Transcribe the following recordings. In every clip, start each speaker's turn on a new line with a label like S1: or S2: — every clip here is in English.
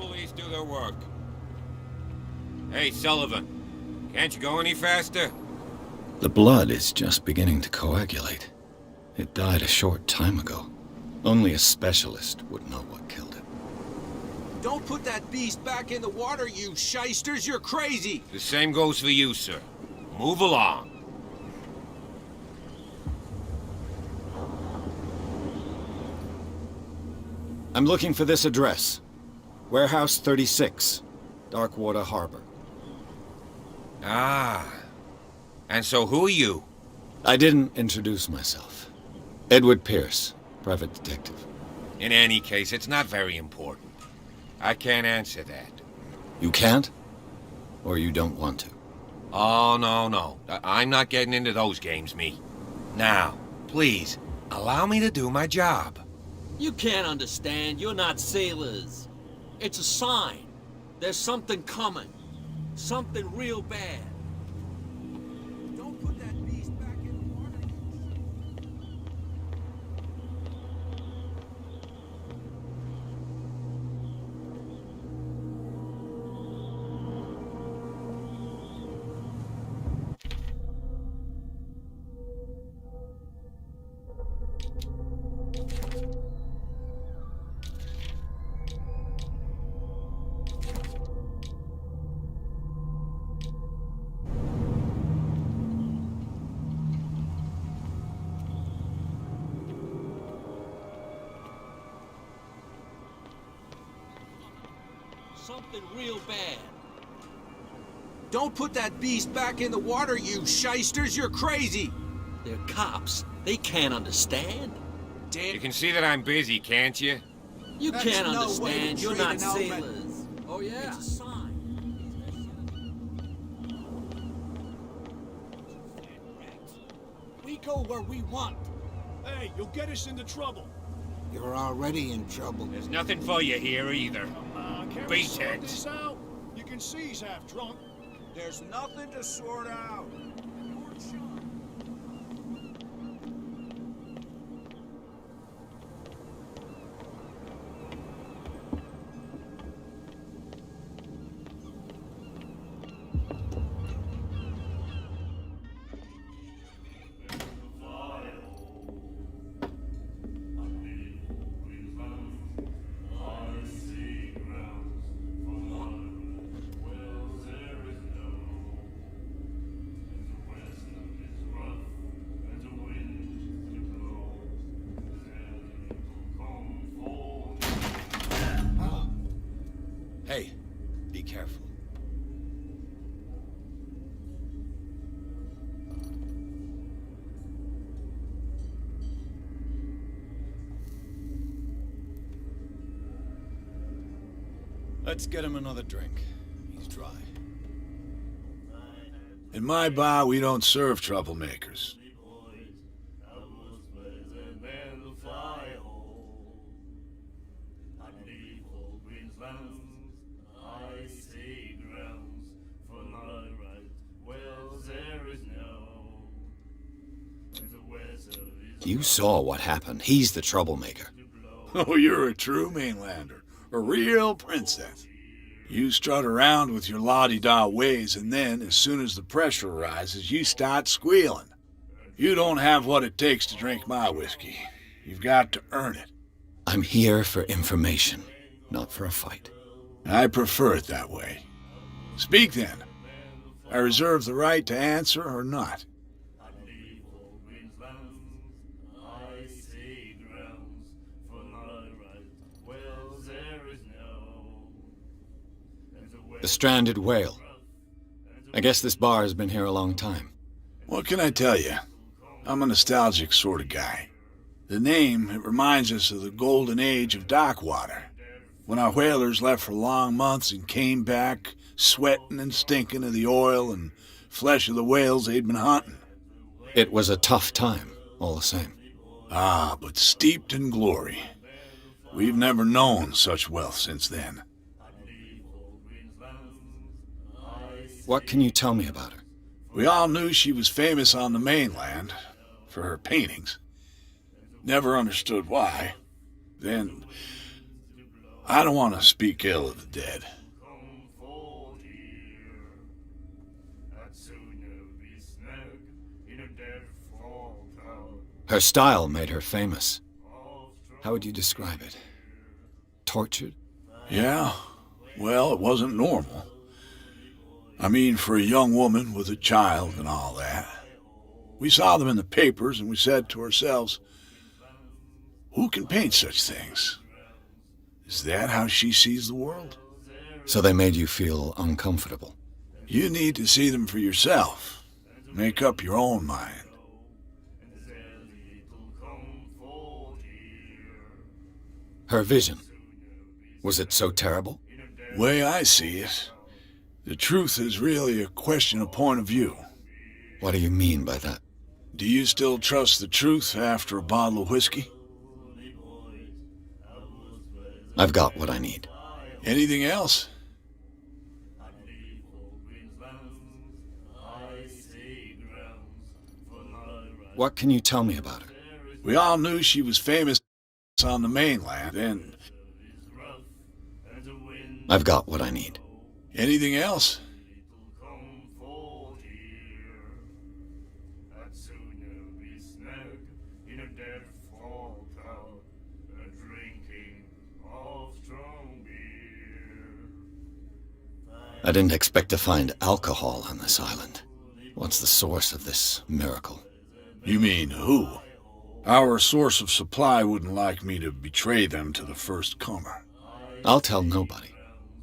S1: police do their work. Hey, Sullivan, can't you go any faster?
S2: The blood is just beginning to coagulate. It died a short time ago. Only a specialist would know what killed it.
S3: Don't put that beast back in the water, you shysters! You're crazy!
S1: The same goes for you, sir. Move along.
S2: I'm looking for this address. Warehouse 36, Darkwater Harbor.
S1: Ah. And so who are you?
S2: I didn't introduce myself. Edward Pierce, private detective.
S1: In any case, it's not very important. I can't answer that.
S2: You can't? Or you don't want to?
S1: Oh, no. I'm not getting into those games, me. Now, please, allow me to do my job.
S4: You can't understand. You're not sailors. It's a sign. There's something coming. Something real bad.
S3: Don't put that beast back in the water.
S4: Something real bad.
S3: Don't put that beast back in the water, you shysters! You're crazy!
S4: They're cops. They can't understand.
S3: Damn.
S1: You can see that I'm busy, can't you?
S4: You
S3: That's
S4: can't
S3: no way
S4: understand.
S3: to
S4: You're
S3: treat
S4: not
S3: an omen.
S4: sailors. Oh, yeah. It's a sign.
S5: We go where we want. Hey, you'll get us into trouble.
S6: You're already in trouble.
S1: There's nothing for you here either.
S5: Can't
S1: Beat
S5: we sort
S1: it.
S5: this out? You can see he's half drunk.
S3: There's nothing to sort out.
S2: Hey, be careful. Let's get him another drink. He's dry.
S7: In my bar, we don't serve troublemakers.
S2: You saw what happened. He's the troublemaker.
S7: Oh, you're a true mainlander. A real princess. You strut around with your la-di-da ways, and then, as soon as the pressure rises, you start squealing. You don't have what it takes to drink my whiskey. You've got to earn it.
S2: I'm here for information, not for a fight.
S7: I prefer it that way. Speak then. I reserve the right to answer or not.
S2: The stranded whale. I guess this bar has been here a long time.
S7: What can I tell you? I'm a nostalgic sort of guy. The name, it reminds us of the golden age of dockwater, when our whalers left for long months and came back sweating and stinking of the oil and flesh of the whales they'd been hunting.
S2: It was a tough time, all the same.
S7: Ah, but steeped in glory. We've never known such wealth since then.
S2: What can you tell me about her?
S7: We all knew she was famous on the mainland for her paintings. Never understood why. Then, I don't want to speak ill of the dead.
S2: Her style made her famous. How would you describe it? Tortured?
S7: Yeah, well, it wasn't normal. I mean, for a young woman with a child and all that. We saw them in the papers and we said to ourselves, who can paint such things? Is that how she sees the world?
S2: So they made you feel uncomfortable.
S7: You need to see them for yourself. Make up your own mind.
S2: Her vision. Was it so terrible?
S7: Way I see it, the truth is really a question of point of view.
S2: What do you mean by that?
S7: Do you still trust the truth after a bottle of whiskey?
S2: I've got what I need.
S7: Anything else?
S2: What can you tell me about her?
S7: We all knew she was famous on the mainland, and
S2: I've got what I need.
S7: anything else?
S2: I didn't expect to find alcohol on this island. What's the source of this miracle?
S7: You mean who? Our source of supply wouldn't like me to betray them to the first comer.
S2: I'll tell nobody.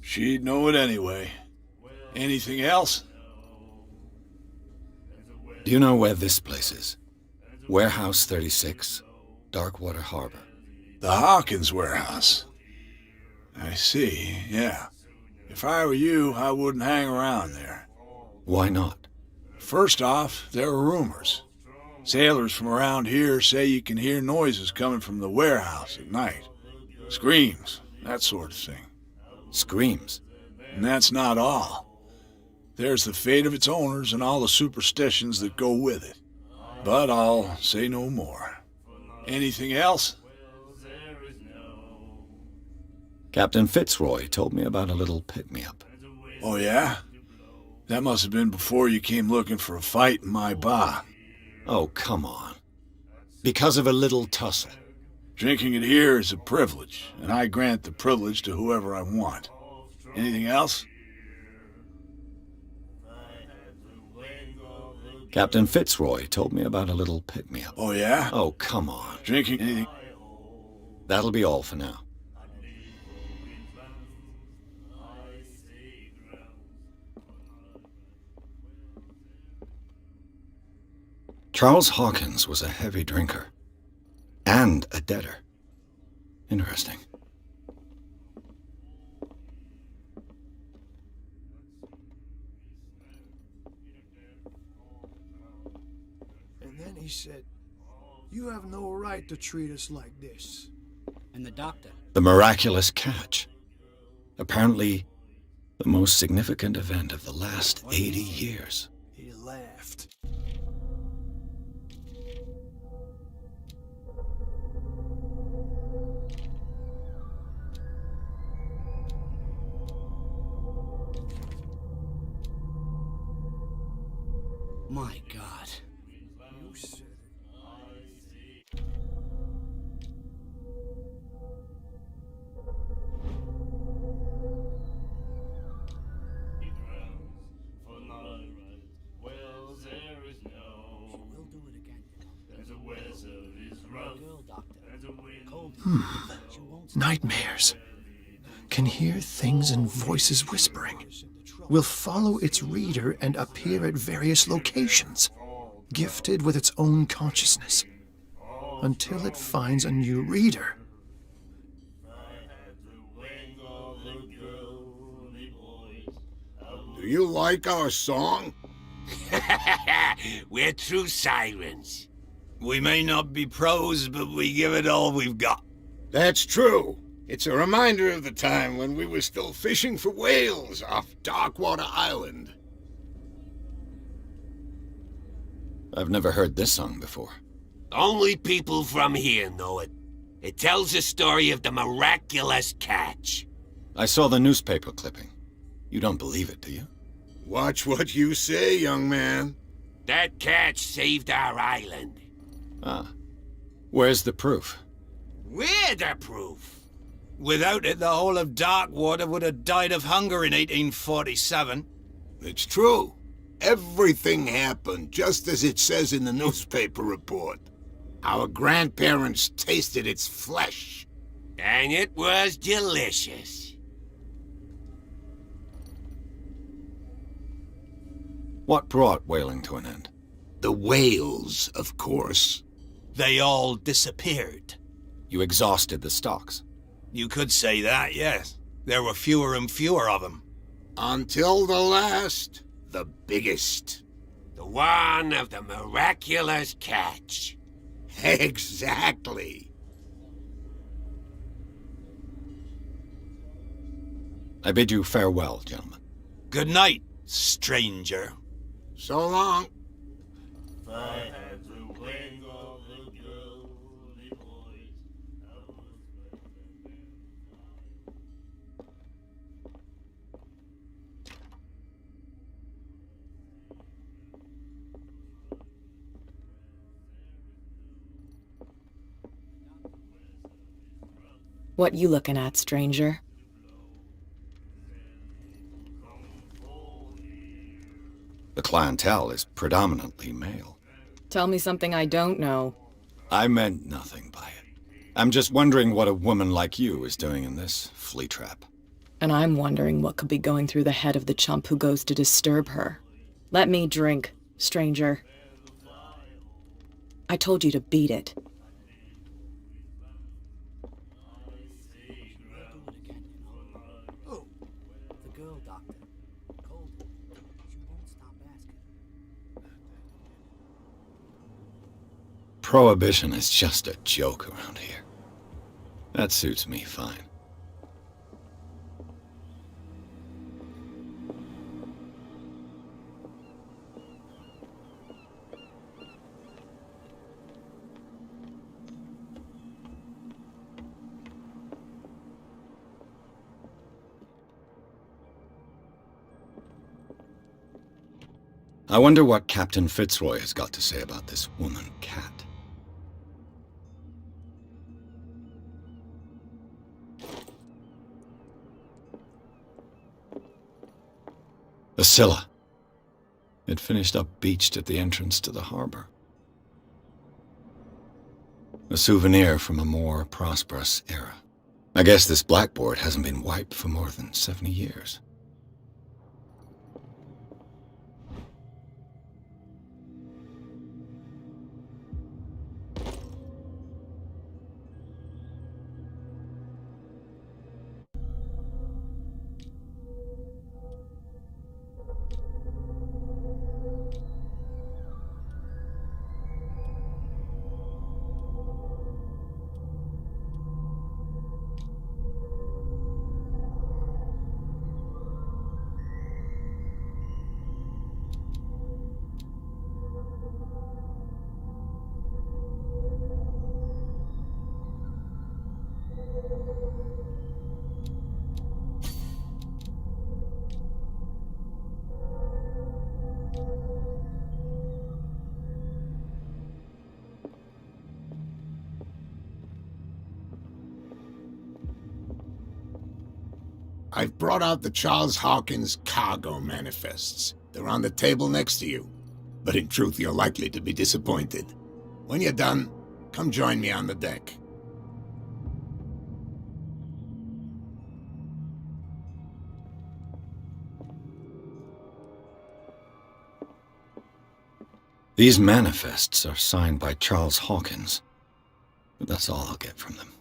S7: She'd know it anyway. Anything else?
S2: Do you know where this place is? Warehouse 36, Darkwater Harbor.
S7: The Hawkins warehouse. I see, yeah. If I were you, I wouldn't hang around there.
S2: Why not?
S7: First off, there are rumors. Sailors from around here say you can hear noises coming from the warehouse at night. Screams, that sort of thing.
S2: Screams.
S7: And that's not all. There's the fate of its owners and all the superstitions that go with it. But I'll say no more. Anything else?
S2: Captain Fitzroy told me about a little pick-me-up.
S7: Oh, yeah? That must have been before you came looking for a fight in my bar.
S2: Oh, come on. Because of a little tussle.
S7: Drinking it here is a privilege, and I grant the privilege to whoever I want. Anything else?
S2: Captain Fitzroy told me about a little pick-me-up.
S7: Oh, yeah?
S2: Oh, come on.
S7: Drinking anything?
S2: That'll be all for now. Charles Hawkins was a heavy drinker. And a debtor. Interesting.
S5: And then he said, "You have no right to treat us like this."
S8: And the doctor?
S2: The miraculous catch. Apparently, the most significant event of the last 80 years.
S5: He laughed.
S8: My God.
S5: You said it.
S8: We'll do it again. Girl, doctor. Cold. She won't
S9: Nightmares. Can hear things and voices whispering. Will follow its reader and appear at various locations, gifted with its own consciousness, until it finds a new reader.
S10: Do you like our song?
S1: We're true sirens.
S10: We may not be pros, but we give it all we've got. That's true. It's a reminder of the time when we were still fishing for whales off Darkwater Island.
S2: I've never heard this song before.
S1: Only people from here know it. It tells the story of the miraculous catch.
S2: I saw the newspaper clipping. You don't believe it, do you?
S10: Watch what you say, young man.
S1: That catch saved our island.
S2: Ah. Where's the proof?
S1: We're the proof.
S11: Without it, the whole of Darkwater would have died of hunger in 1847.
S10: It's true. Everything happened just as it says in the newspaper report. Our grandparents tasted its flesh.
S1: And it was delicious.
S2: What brought whaling to an end?
S10: The whales, of course.
S11: They all disappeared.
S2: You exhausted the stocks.
S11: You could say that, yes. There were fewer and fewer of them.
S10: Until the last, the biggest.
S1: The one of the miraculous catch.
S10: Exactly.
S2: I bid you farewell, gentlemen.
S11: Good night, stranger.
S10: So long.
S12: What you looking at, stranger?
S2: The clientele is predominantly male.
S12: Tell me something I don't know.
S2: I meant nothing by it. I'm just wondering what a woman like you is doing in this flea trap.
S12: And I'm wondering what could be going through the head of the chump who goes to disturb her. Let me drink, stranger. I told you to beat it.
S8: Oh, the girl, Doctor. Cold. She won't stop asking.
S2: Prohibition is just a joke around here. That suits me fine. I wonder what Captain Fitzroy has got to say about this woman cat. The Scylla. It finished up beached at the entrance to the harbor. A souvenir from a more prosperous era. I guess this blackboard hasn't been wiped for more than 70 years.
S10: I've brought out the Charles Hawkins cargo manifests. They're on the table next to you. But in truth, you're likely to be disappointed. When you're done, come join me on the deck.
S2: These manifests are signed by Charles Hawkins. But that's all I'll get from them.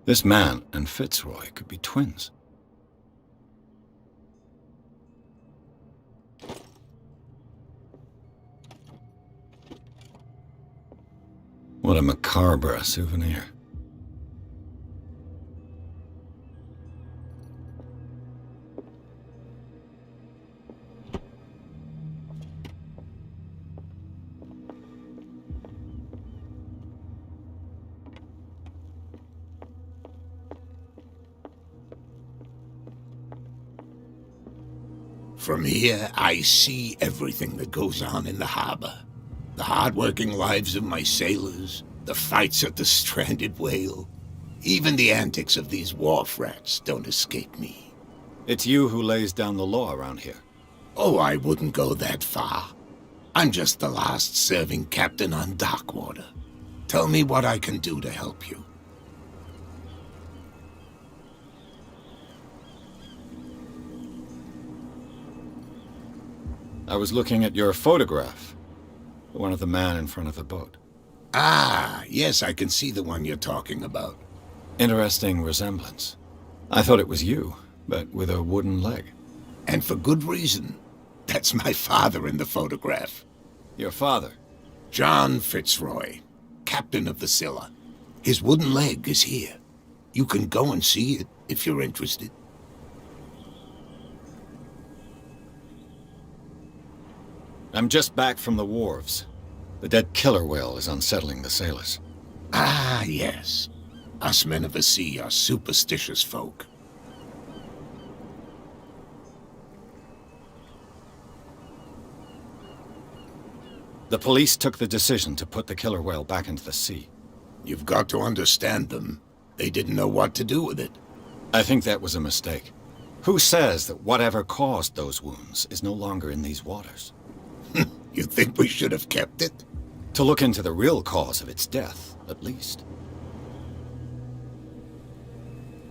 S2: This man and Fitzroy could be twins. What a macabre souvenir.
S10: From here, I see everything that goes on in the harbor. The hard-working lives of my sailors, the fights at the stranded whale. Even the antics of these wharf rats don't escape me.
S2: It's you who lays down the law around here.
S10: Oh, I wouldn't go that far. I'm just the last serving captain on Darkwater. Tell me what I can do to help you.
S2: I was looking at your photograph. The one of the man in front of the boat.
S10: Ah, yes, I can see the one you're talking about.
S2: Interesting resemblance. I thought it was you, but with a wooden leg.
S10: And for good reason. That's my father in the photograph.
S2: Your father?
S10: John Fitzroy, captain of the Scylla. His wooden leg is here. You can go and see it if you're interested.
S2: I'm just back from the wharves. The dead killer whale is unsettling the sailors.
S10: Ah, yes. Us men of the sea are superstitious folk.
S2: The police took the decision to put the killer whale back into the sea.
S10: You've got to understand them. They didn't know what to do with it.
S2: I think that was a mistake. Who says that whatever caused those wounds is no longer in these waters?
S10: You think we should have kept it?
S2: To look into the real cause of its death, at least.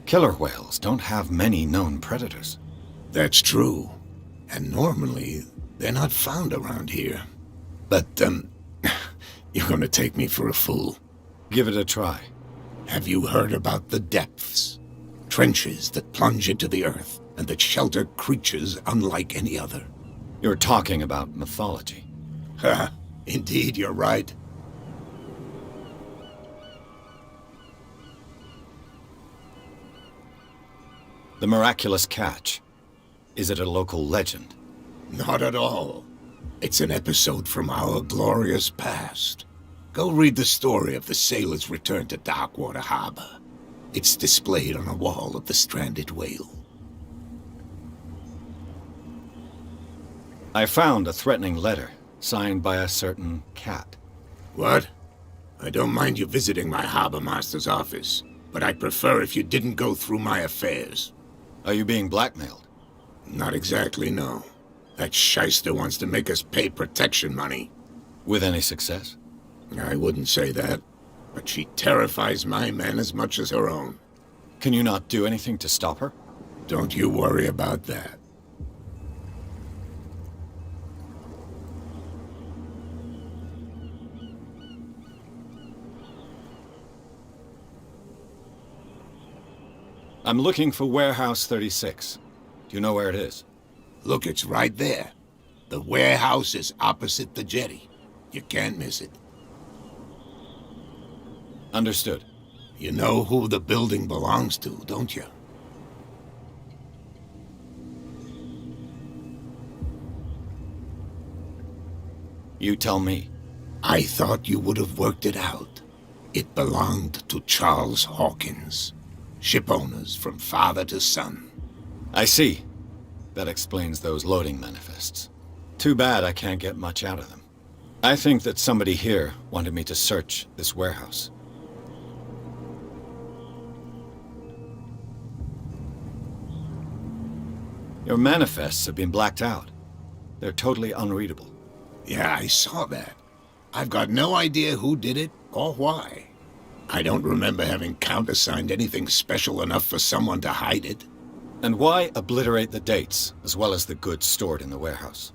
S2: Killer whales don't have many known predators.
S10: That's true. And normally, they're not found around here. But, you're gonna take me for a fool.
S2: Give it a try.
S10: Have you heard about the depths? Trenches that plunge into the earth and that shelter creatures unlike any other.
S2: You're talking about mythology.
S10: Ha! Indeed, you're right.
S2: The miraculous catch. Is it a local legend?
S10: Not at all. It's an episode from our glorious past. Go read the story of the sailor's return to Darkwater Harbor. It's displayed on a wall of the stranded whale.
S2: I found a threatening letter, signed by a certain cat.
S10: What? I don't mind you visiting my harbor master's office, but I'd prefer if you didn't go through my affairs.
S2: Are you being blackmailed?
S10: Not exactly, no. That shyster wants to make us pay protection money.
S2: With any success?
S10: I wouldn't say that, but she terrifies my men as much as her own.
S2: Can you not do anything to stop her?
S10: Don't you worry about that.
S2: I'm looking for Warehouse 36. Do you know where it is?
S10: Look, it's right there. The warehouse is opposite the jetty. You can't miss it.
S2: Understood.
S10: You know who the building belongs to, don't you?
S2: You tell me.
S10: I thought you would have worked it out. It belonged to Charles Hawkins. Ship owners from father to son.
S2: I see. That explains those loading manifests. Too bad I can't get much out of them. I think that somebody here wanted me to search this warehouse. Your manifests have been blacked out. They're totally unreadable.
S10: Yeah, I saw that. I've got no idea who did it or why. I don't remember having countersigned anything special enough for someone to hide it.
S2: And why obliterate the dates, as well as the goods stored in the warehouse?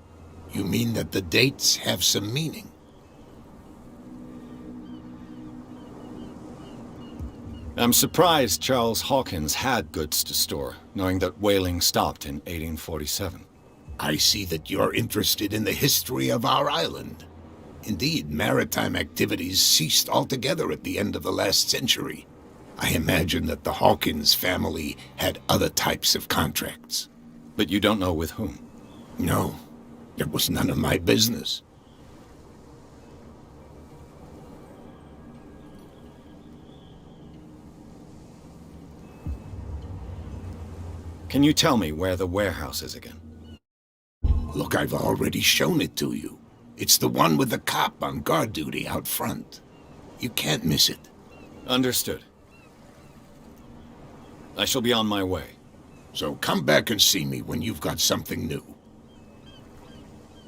S10: You mean that the dates have some meaning?
S2: I'm surprised Charles Hawkins had goods to store, knowing that whaling stopped in 1847.
S10: I see that you're interested in the history of our island. Indeed, maritime activities ceased altogether at the end of the last century. I imagine that the Hawkins family had other types of contracts.
S2: But you don't know with whom?
S10: No, it was none of my business.
S2: Can you tell me where the warehouse is again?
S10: Look, I've already shown it to you. It's the one with the cop on guard duty out front. You can't miss it.
S2: Understood. I shall be on my way.
S10: So come back and see me when you've got something new.